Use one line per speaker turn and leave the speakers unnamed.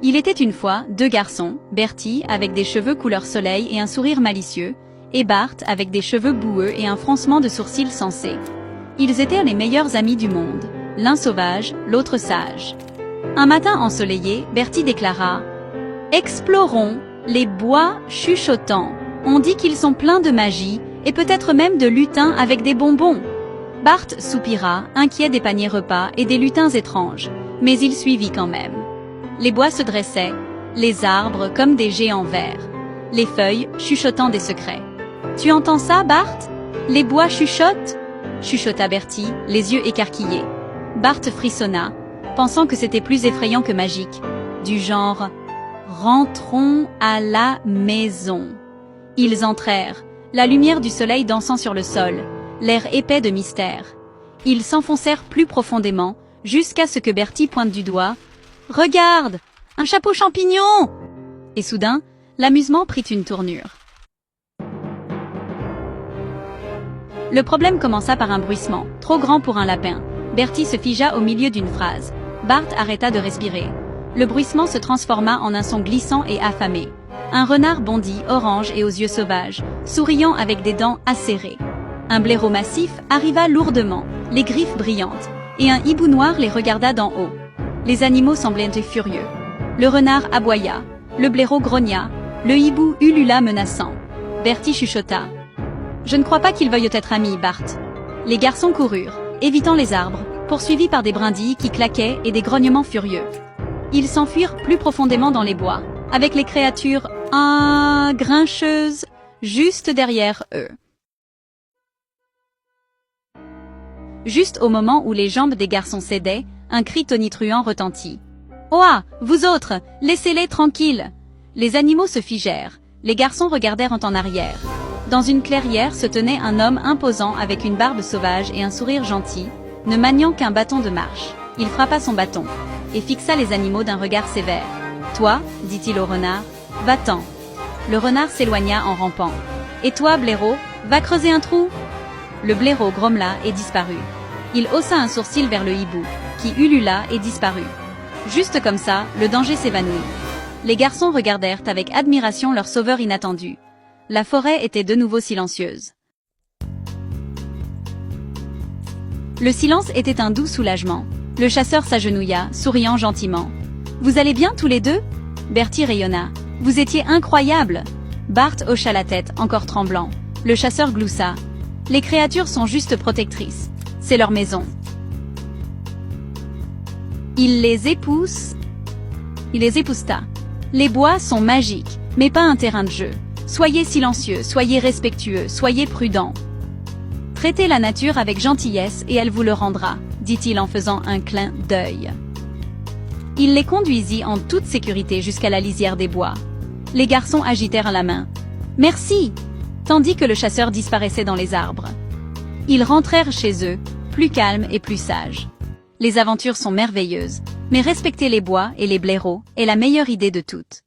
Il était une fois deux garçons, Bertie avec des cheveux couleur soleil et un sourire malicieux, et Bart avec des cheveux boueux et un froncement de sourcils sensé. Ils étaient les meilleurs amis du monde, l'un sauvage, l'autre sage. Un matin ensoleillé, Bertie déclara « Explorons les bois chuchotants. On dit qu'ils sont pleins de magie, et peut-être même de lutins avec des bonbons. » Bart soupira, inquiet des paniers repas et des lutins étranges, mais il suivit quand même. Les bois se dressaient, les arbres comme des géants verts, les feuilles chuchotant des secrets. « Tu entends ça, Bart? Les bois chuchotent ?» chuchota Bertie, les yeux écarquillés. Bart frissonna, pensant que c'était plus effrayant que magique, du genre « Rentrons à la maison ». Ils entrèrent, la lumière du soleil dansant sur le sol, l'air épais de mystère. Ils s'enfoncèrent plus profondément, jusqu'à ce que Bertie pointe du doigt. « Regarde, un chapeau champignon !» Et soudain, l'amusement prit une tournure. Le problème commença par un bruissement, trop grand pour un lapin. Bertie se figea au milieu d'une phrase. Bart arrêta de respirer. Le bruissement se transforma en un son glissant et affamé. Un renard bondit, orange et aux yeux sauvages, souriant avec des dents acérées. Un blaireau massif arriva lourdement, les griffes brillantes, et un hibou noir les regarda d'en haut. Les animaux semblaient furieux. Le renard aboya, le blaireau grogna, le hibou ulula menaçant. Bertie chuchota. « Je ne crois pas qu'ils veuillent être amis, Bart. » Les garçons coururent, évitant les arbres, poursuivis par des brindilles qui claquaient et des grognements furieux. Ils s'enfuirent plus profondément dans les bois, avec les créatures grincheuses juste derrière eux. Juste au moment où les jambes des garçons cédaient, un cri tonitruant retentit. « Oa, vous autres, laissez-les tranquilles !» Les animaux se figèrent, les garçons regardèrent en arrière. Dans une clairière se tenait un homme imposant avec une barbe sauvage et un sourire gentil, ne maniant qu'un bâton de marche. Il frappa son bâton, et fixa les animaux d'un regard sévère. « Toi, dit-il au renard, va-t'en. » Le renard s'éloigna en rampant. « Et toi, blaireau, va creuser un trou !» Le blaireau grommela et disparut. Il haussa un sourcil vers le hibou, qui ulula et disparut. Juste comme ça, le danger s'évanouit. Les garçons regardèrent avec admiration leur sauveur inattendu. La forêt était de nouveau silencieuse. Le silence était un doux soulagement. Le chasseur s'agenouilla, souriant gentiment. « Vous allez bien tous les deux ?» Bertie rayonna. « Vous étiez incroyables !» Bart hocha la tête, encore tremblant. Le chasseur gloussa. « Les créatures sont juste protectrices. C'est leur maison. » Il les épousta. « Les bois sont magiques, mais pas un terrain de jeu. Soyez silencieux, soyez respectueux, soyez prudents. Traitez la nature avec gentillesse et elle vous le rendra, dit-il en faisant un clin d'œil. Il les conduisit en toute sécurité jusqu'à la lisière des bois. Les garçons agitèrent la main. « Merci !» tandis que le chasseur disparaissait dans les arbres. Ils rentrèrent chez eux, plus calmes et plus sages. Les aventures sont merveilleuses, mais respecter les bois et les blaireaux est la meilleure idée de toutes.